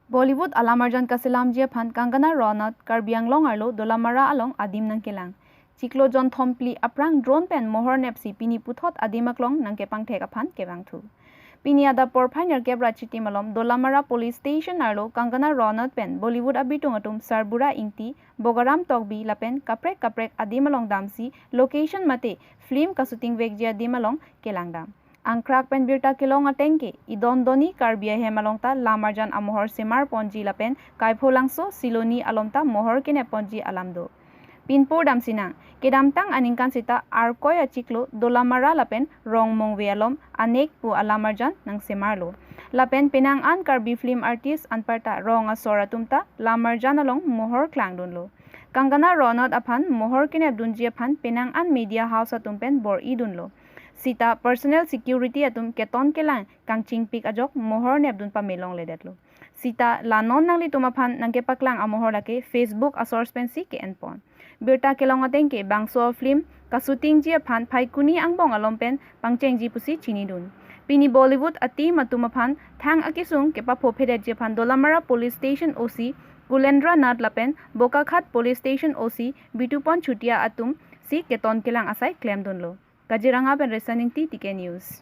Bollywood alam Arjan Kaselamji Aphan Kangana Ranaut Karbianglong arlo Dolamara along adim nang kelang. Ciklo John Thompli aprang drone pen Mohor nepsi pini puthot adimaklong nang kepang thek Aphan kebang thu. Pini ada porphainer kebra chiti malom Dolamara police station arlo Kangana Ranaut pen Bollywood abitung atum sarbura ingti bogaram tokbi lapen kaprek adimalong damsi location mate film kasuting vekjia dimalong kelangdam. Angkrak pen birta kilong atengke idon doni karbia hemalongta lamarjan amohor semar ponji lapen kaipholangso siloni alomta mohor Kenep ponji alamdo pinpor damsinang kedamtang aningkan sita arkoy achiklo Dolamara lapen rong mongwe alom anek pu alamarjan nang semarlo lapen penang an karbi film artist anparta rong asora tumta lamarjan along mohor klangdunlo Kangana Ranaut Aphan mohor Kenep dunji Aphan penang an media house atumpen bor idunlo Sita personal security atum keton kelang kangching pik ajok mohor nebdun pamelong ledetlo. Sita lanon nang litum Aphan nang kepaklang amohor lake Facebook asors pensi ke enpon. Birta kelong atengke bangso film kasuting ji Aphan phaikuni angbong alompen Pangcheng ji pusi chinidun. Pini Bollywood ati matum Aphan thang akisung kepa phophedet ji Aphan Dolamara police station OC Kulendra Nat lapen Bokakhat police station OC Bitupon Chutia atum si keton kelang asai claim dunlo. Kajiranga pen resaning TTK News.